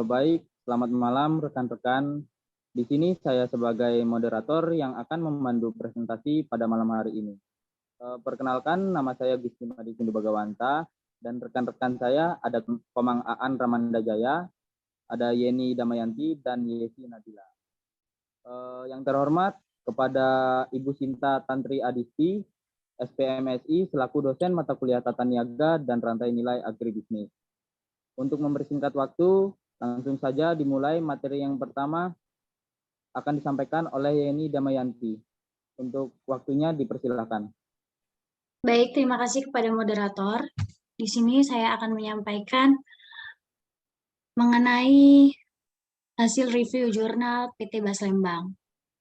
Baik, selamat malam rekan-rekan. Di sini saya sebagai moderator yang akan memandu presentasi pada malam hari ini. Perkenalkan, nama saya Gusti Madi Sindu Bagawanta, dan rekan-rekan saya ada Komang Aan Ramanda Jaya, ada Yeni Damayanti, dan Yesi Nadila. Yang terhormat kepada Ibu Sinta Tantri Adisti, SPMSI, selaku dosen mata kuliah Tata Niaga dan Rantai Nilai Agribisnis. Untuk mempersingkat waktu, langsung saja dimulai materi yang pertama akan disampaikan oleh Yeni Damayanti. Untuk waktunya dipersilakan. Baik, terima kasih kepada moderator. Di sini saya akan menyampaikan mengenai hasil review jurnal PT Bas Lembang.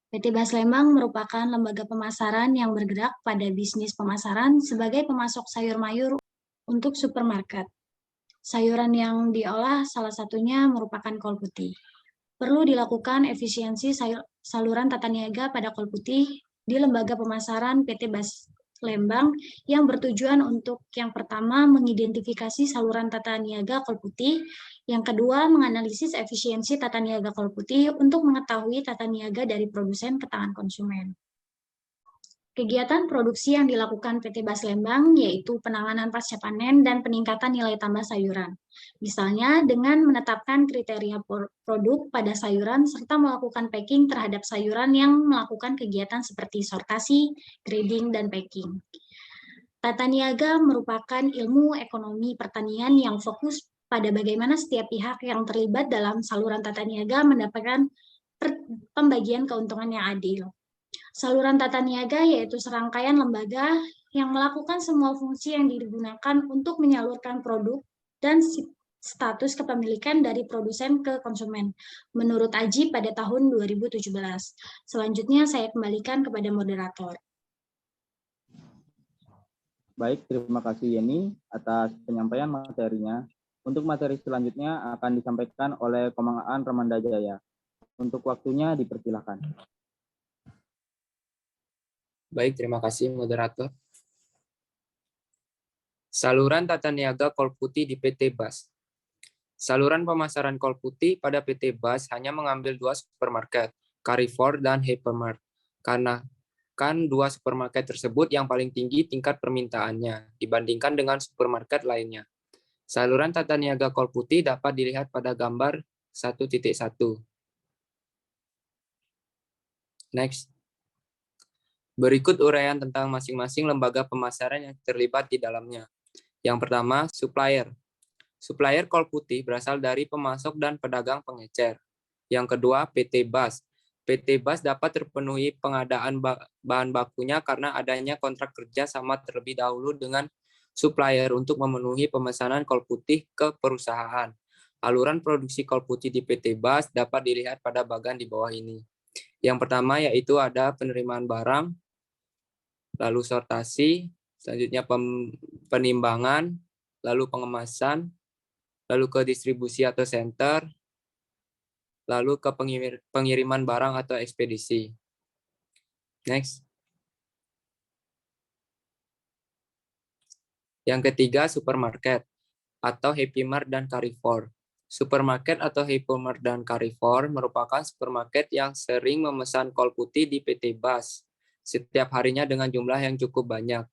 PT Bas Lembang merupakan lembaga pemasaran yang bergerak pada bisnis pemasaran sebagai pemasok sayur mayur untuk supermarket. Sayuran yang diolah salah satunya merupakan kol putih. Perlu dilakukan efisiensi saluran tata niaga pada kol putih di lembaga pemasaran PT Bas Lembang yang bertujuan untuk yang pertama mengidentifikasi saluran tata niaga kol putih, yang kedua menganalisis efisiensi tata niaga kol putih untuk mengetahui tata niaga dari produsen ke tangan konsumen. Kegiatan produksi yang dilakukan PT Bas Lembang yaitu penanganan pasca panen dan peningkatan nilai tambah sayuran. Misalnya dengan menetapkan kriteria produk pada sayuran serta melakukan packing terhadap sayuran yang melakukan kegiatan seperti sortasi, grading, dan packing. Tata niaga merupakan ilmu ekonomi pertanian yang fokus pada bagaimana setiap pihak yang terlibat dalam saluran tata niaga mendapatkan pembagian keuntungan yang adil. Saluran tata niaga yaitu serangkaian lembaga yang melakukan semua fungsi yang digunakan untuk menyalurkan produk dan status kepemilikan dari produsen ke konsumen, menurut Aji pada tahun 2017. Selanjutnya saya kembalikan kepada moderator. Baik, terima kasih Yeni atas penyampaian materinya. Untuk materi selanjutnya akan disampaikan oleh Komang Aan Ramanda Jaya. Untuk waktunya dipersilakan. Baik, terima kasih moderator. Saluran tata niaga kol putih di PT Bas. Saluran pemasaran kol putih pada PT Bas hanya mengambil 2 supermarket, Carrefour dan Hypermart. Karena kan 2 supermarket tersebut yang paling tinggi tingkat permintaannya dibandingkan dengan supermarket lainnya. Saluran tata niaga kol putih dapat dilihat pada gambar 1.1. Next. Berikut uraian tentang masing-masing lembaga pemasaran yang terlibat di dalamnya. Yang pertama, supplier. Supplier kol putih berasal dari pemasok dan pedagang pengecer. Yang kedua, PT Bas. PT Bas dapat terpenuhi pengadaan bahan bakunya karena adanya kontrak kerja sama terlebih dahulu dengan supplier untuk memenuhi pemesanan kol putih ke perusahaan. Aluran produksi kol putih di PT Bas dapat dilihat pada bagan di bawah ini. Yang pertama yaitu ada penerimaan barang, lalu sortasi, selanjutnya penimbangan, lalu pengemasan, lalu ke distribusi atau center, lalu ke pengiriman barang atau ekspedisi. Next. Yang ketiga, supermarket atau Happy Mart dan Carrefour. Supermarket atau Hypermart dan Carrefour merupakan supermarket yang sering memesan kol putih di PT Bas setiap harinya dengan jumlah yang cukup banyak.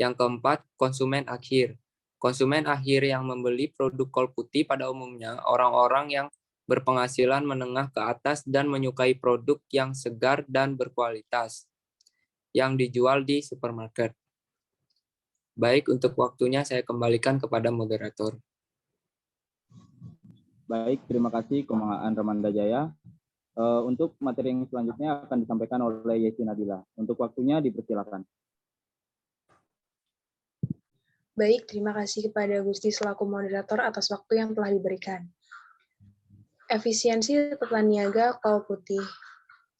Yang keempat, konsumen akhir. Konsumen akhir yang membeli produk kol putih pada umumnya orang-orang yang berpenghasilan menengah ke atas dan menyukai produk yang segar dan berkualitas yang dijual di supermarket. Baik, untuk waktunya saya kembalikan kepada moderator. Baik, terima kasih Komang Aan Ramanda Jaya. Untuk materi yang selanjutnya akan disampaikan oleh Yesi Nadila. Untuk waktunya dipersilakan. Baik, terima kasih kepada Gusti selaku moderator atas waktu yang telah diberikan. Efisiensi tata niaga kol putih.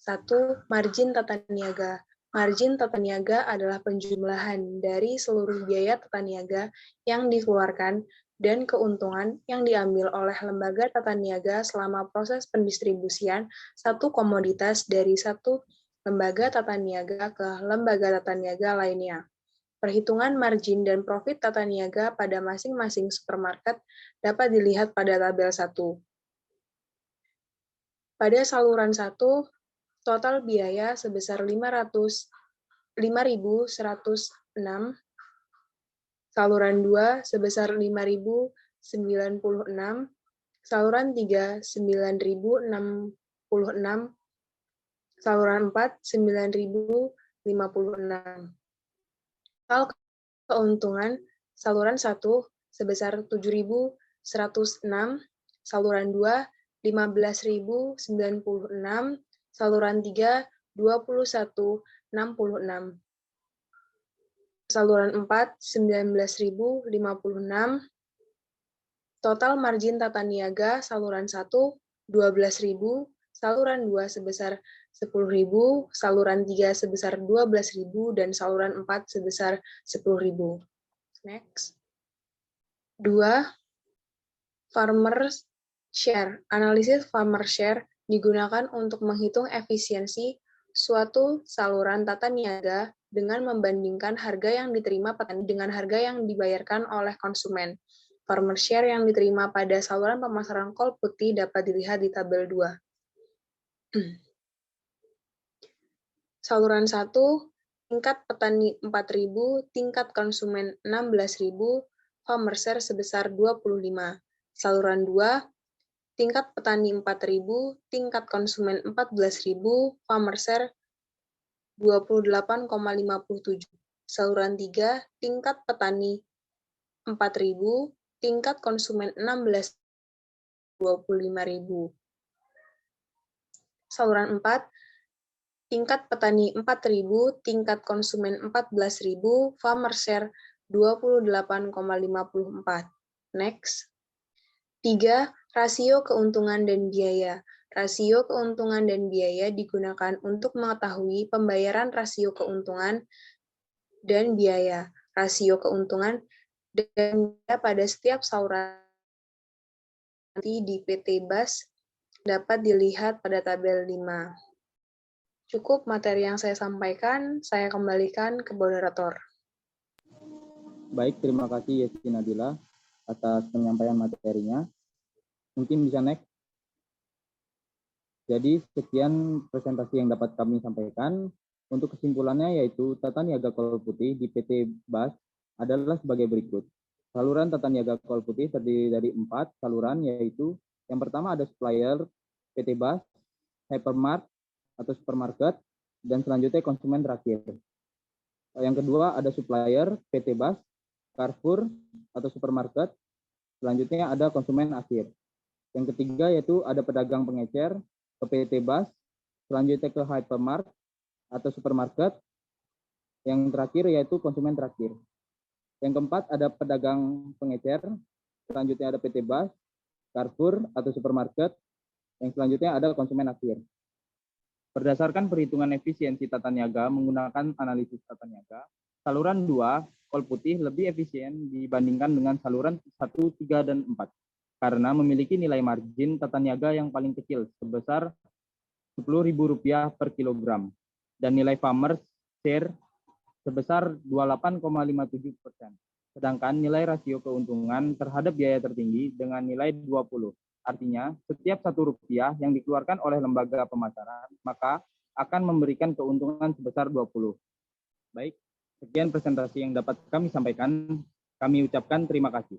1. Margin tata niaga. Margin tata niaga adalah penjumlahan dari seluruh biaya tata niaga yang dikeluarkan dan keuntungan yang diambil oleh lembaga tata niaga selama proses pendistribusian satu komoditas dari satu lembaga tata niaga ke lembaga tata niaga lainnya. Perhitungan margin dan profit tata niaga pada masing-masing supermarket dapat dilihat pada tabel 1. Pada saluran 1, total biaya sebesar 5.106, saluran 2 sebesar 5.096, saluran 3 9.066, saluran 4 9.056. Total keuntungan saluran 1 sebesar 7.106, saluran 2 15.096, saluran 3 21.66, saluran 4 19.056. Total margin tata niaga saluran 1 12.000, saluran 2 sebesar 10.000, saluran 3 sebesar 12.000, dan saluran 4 sebesar 10.000. Next. 2. Farmers share. Analisis farmer share digunakan untuk menghitung efisiensi suatu saluran tata niaga dengan membandingkan harga yang diterima petani dengan harga yang dibayarkan oleh konsumen. Farmer share yang diterima pada saluran pemasaran kol putih dapat dilihat di tabel 2. Saluran 1, tingkat petani 4.000, tingkat konsumen 16.000, farmer share sebesar 25. Saluran 2, tingkat petani 4.000, tingkat konsumen 14.000, farmer share 28,57. Saluran 3, tingkat petani 4.000, tingkat konsumen 16, 25.000. Saluran 4, tingkat petani 4.000, tingkat konsumen 14.000, farmer share 28,54. Next. 3. Rasio keuntungan dan biaya. Rasio keuntungan dan biaya digunakan untuk mengetahui pembayaran rasio keuntungan dan biaya. Rasio keuntungan dan pada setiap saluran di PT BAS dapat dilihat pada tabel 5. Cukup materi yang saya sampaikan, saya kembalikan ke moderator. Baik, terima kasih Yesi Nabila atas penyampaian materinya. Mungkin bisa next. Jadi sekian presentasi yang dapat kami sampaikan. Untuk kesimpulannya yaitu tata niaga kol putih di PT BAS adalah sebagai berikut. Saluran tata niaga kol putih terdiri dari 4 saluran, yaitu yang pertama ada supplier PT BAS, hypermart atau supermarket, dan selanjutnya konsumen terakhir. Yang kedua ada supplier PT BAS, Carrefour atau supermarket, selanjutnya ada konsumen akhir. Yang ketiga yaitu ada pedagang pengecer ke PT BAS, selanjutnya ke hypermart atau supermarket, yang terakhir yaitu konsumen terakhir. Yang keempat ada pedagang pengecer, selanjutnya ada PT BAS, Carrefour atau supermarket, yang selanjutnya ada konsumen akhir. Berdasarkan perhitungan efisiensi tata niaga menggunakan analisis tata niaga, saluran 2 kol putih lebih efisien dibandingkan dengan saluran 1, 3, dan 4 karena memiliki nilai margin tata niaga yang paling kecil sebesar Rp10.000 per kilogram dan nilai farmer share sebesar 28,57%. Sedangkan nilai rasio keuntungan terhadap biaya tertinggi dengan nilai 20. Artinya, setiap Rp1 yang dikeluarkan oleh lembaga pemasaran, maka akan memberikan keuntungan sebesar 20. Baik, sekian presentasi yang dapat kami sampaikan. Kami ucapkan terima kasih.